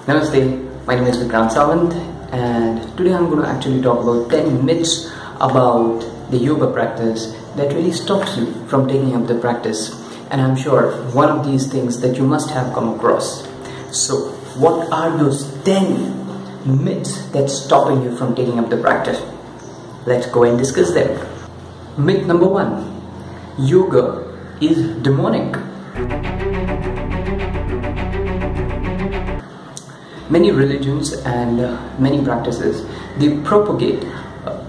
Namaste, my name is Vikrant Sawant, and today I'm going to actually talk about 10 myths about the yoga practice that really stops you from taking up the practice. And I'm sure one of these things that you must have come across. So, what are those 10 myths that's stopping you from taking up the practice? Let's go and discuss them. Myth number 1: yoga is demonic. Many religions and many practices, they propagate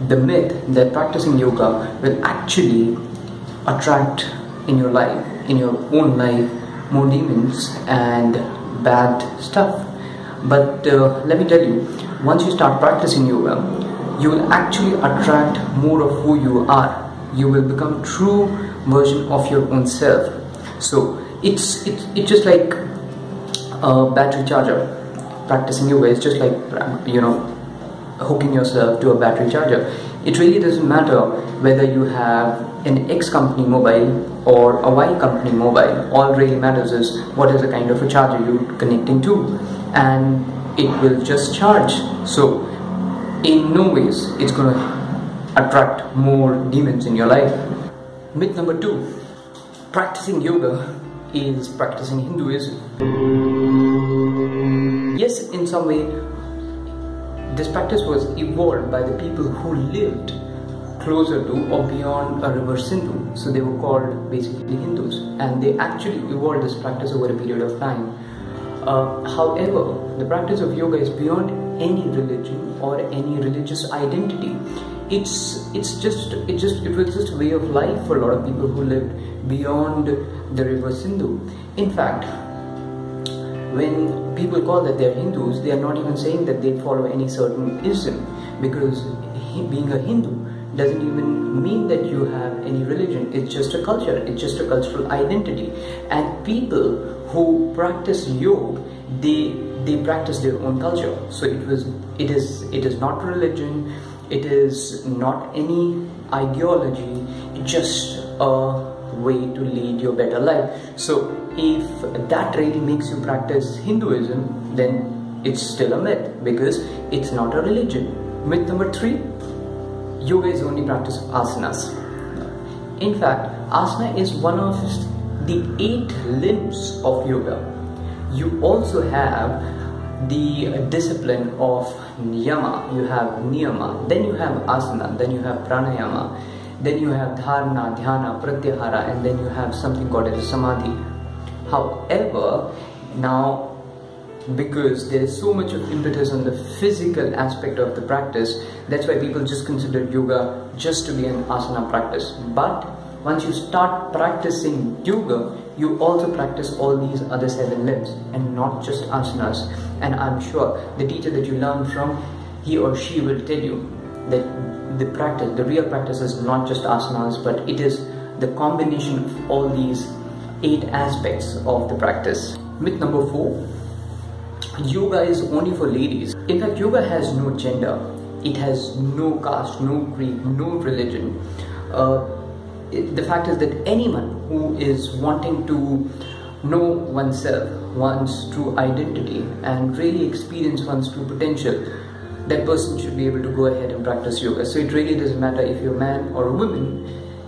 the myth that practicing yoga will actually attract in your life, in your own life, more demons and bad stuff. But let me tell you, once you start practicing yoga, you will actually attract more of who you are. You will become true version of your own self. So it's just like a battery charger. Practicing yoga is just like, hooking yourself to a battery charger. It really doesn't matter whether you have an X company mobile or a Y company mobile. All really matters is what is the kind of a charger you're connecting to, and it will just charge. So in no ways it's going to attract more demons in your life. Myth number 2: practicing yoga is practicing Hinduism. Yes, in some way, this practice was evolved by the people who lived closer to or beyond a river Sindhu. So they were called basically Hindus, and they actually evolved this practice over a period of time. However, the practice of yoga is beyond any religion or any religious identity. It was just a way of life for a lot of people who lived beyond the river Sindhu. In fact, when people call that they're Hindus, they are not even saying that they follow any certain ism, because being a Hindu doesn't even mean that you have any religion. It's just a culture, it's just a cultural identity. And people who practice yoga, they practice their own culture. So it is not religion, it is not any ideology, it's just a way to lead your better life. So if that really makes you practice Hinduism, then it's still a myth, because it's not a religion. Myth number 3: yoga is only practice of asanas. In fact, asana is one of the 8 limbs of yoga. You also have the discipline of niyama. You have niyama, then you have asana, then you have pranayama, then you have dharana, dhyana, pratyahara, and then you have something called as samadhi. However, now, because there is so much of impetus on the physical aspect of the practice, that's why people just consider yoga just to be an asana practice. But once you start practicing yoga, you also practice all these other 7 limbs and not just asanas. And I'm sure the teacher that you learn from, he or she will tell you that the real practice is not just asanas, but it is the combination of all these 8 aspects of the practice. Myth number 4: yoga is only for ladies. In fact, yoga has no gender. It has no caste, no creed, no religion. The fact is that anyone who is wanting to know oneself, one's true identity, and really experience one's true potential, that person should be able to go ahead and practice yoga. So it really doesn't matter if you're a man or a woman.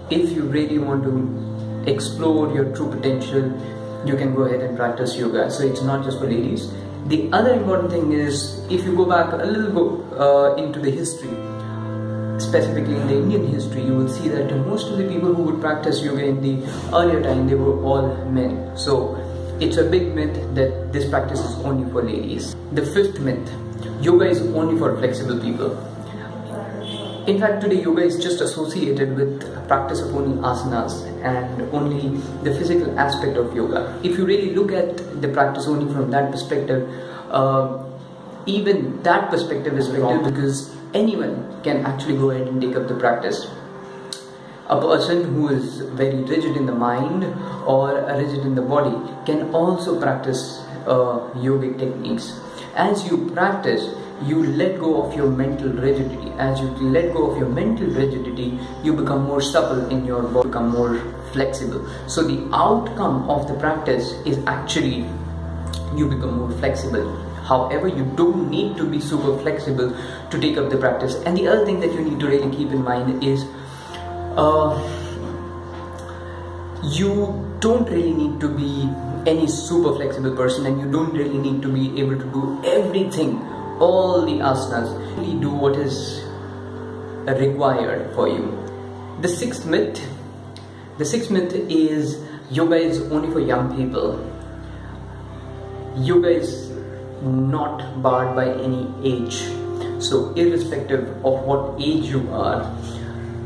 If you really want to explore your true potential, you can go ahead and practice yoga. So it's not just for ladies. The other important thing is, if you go back a little into the history, specifically in the Indian history, you will see that most of the people who would practice yoga in the earlier time, they were all men. So it's a big myth that this practice is only for ladies. The 5th myth: yoga is only for flexible people. In fact, today yoga is just associated with practice of only asanas and only the physical aspect of yoga. If you really look at the practice only from that perspective, even that perspective is wrong, because anyone can actually go ahead and take up the practice. A person who is very rigid in the mind or rigid in the body can also practice yogic techniques. As you practice, you let go of your mental rigidity. As you let go of your mental rigidity, you become more supple in your body, become more flexible. So the outcome of the practice is actually you become more flexible. However, you don't need to be super flexible to take up the practice. And the other thing that you need to really keep in mind is you don't really need to be any super flexible person, and you don't really need to be able to do everything, all the asanas. Really do what is required for you. The sixth myth is yoga is only for young people. Yoga is not barred by any age. So irrespective of what age you are,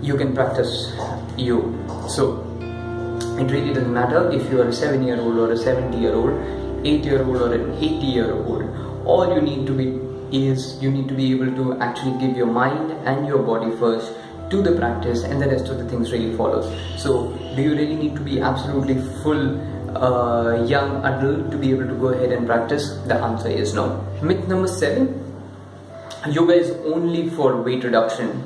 you can practice yoga. So it really doesn't matter if you are a 7-year-old or a 70-year-old, 8-year-old or an 80-year-old. All you need to be is you need to be able to actually give your mind and your body first to the practice, and the rest of the things really follows. So do you really need to be absolutely full young adult to be able to go ahead and practice? The answer is no. Myth number 7, yoga is only for weight reduction.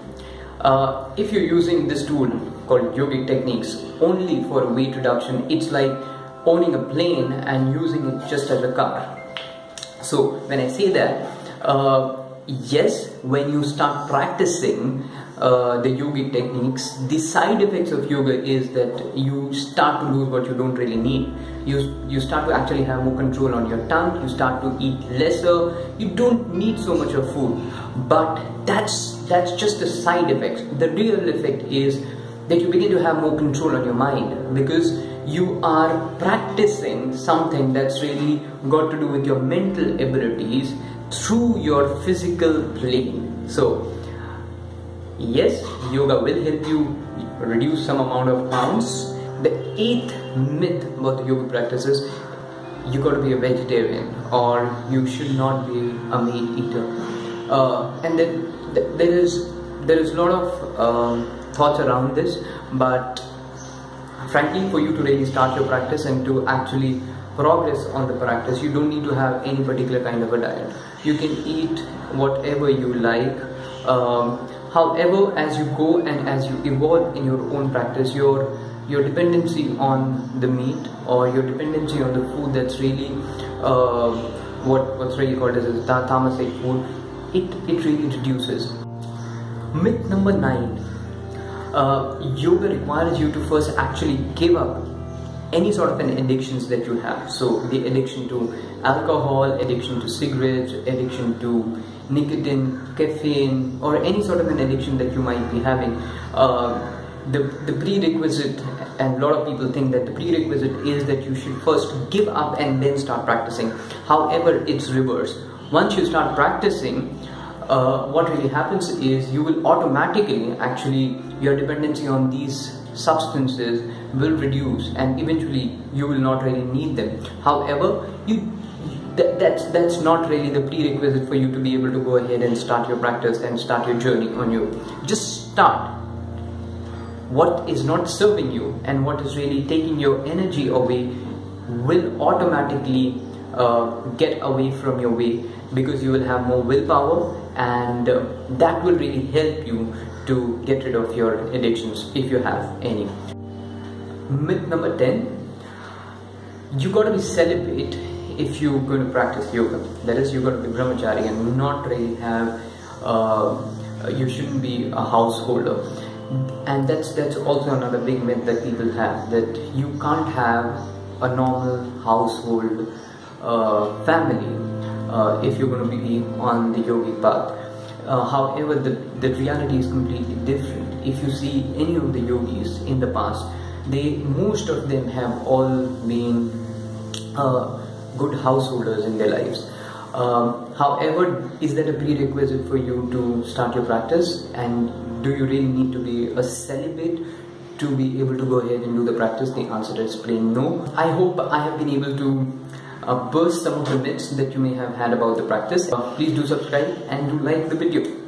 If you're using this tool called yogic techniques only for weight reduction, it's like owning a plane and using it just as a car. So when I say that, yes, when you start practicing the yogic techniques, the side effects of yoga is that you start to lose what you don't really need. You start to actually have more control on your tongue, you start to eat lesser, you don't need so much of food. But that's just the side effects. The real effect is that you begin to have more control on your mind, because you are practicing something that's really got to do with your mental abilities through your physical plane. So yes, yoga will help you reduce some amount of pounds. The 8th myth about the yoga practice is you got to be a vegetarian, or you should not be a meat eater. And then there is a lot of thoughts around this, but frankly, for you to really start your practice and to actually progress on the practice, you don't need to have any particular kind of a diet. You can eat whatever you like. However, as you go and as you evolve in your own practice, your dependency on the meat, or your dependency on the food that's really what's really called as tamasic food, it really reduces. Myth number 9. Yoga requires you to first actually give up any sort of an addictions that you have. So the addiction to alcohol, addiction to cigarettes, addiction to nicotine, caffeine, or any sort of an addiction that you might be having. The prerequisite, and a lot of people think that the prerequisite is that you should first give up and then start practicing. However, it's reverse. Once you start practicing, what really happens is you will automatically, actually, your dependency on these substances will reduce, and eventually you will not really need them. However, that's not really the prerequisite for you to be able to go ahead and start your practice and start your journey on yoga. Just start. What is not serving you and what is really taking your energy away will automatically get away from your way, because you will have more willpower, and that will really help you to get rid of your addictions if you have any. Myth number 10, you got to be celibate if you're going to practice yoga. That is, you got to be brahmachari and not really have you shouldn't be a householder. And that's also another big myth that people have, that you can't have a normal household family if you're going to be on the yogic path. However, the reality is completely different. If you see any of the yogis in the past, most of them have all been good householders in their lives. However, is that a prerequisite for you to start your practice? And do you really need to be a celibate to be able to go ahead and do the practice? The answer is plain no. I hope I have been able to burst some of the myths that you may have had about the practice. Please do subscribe and do like the video.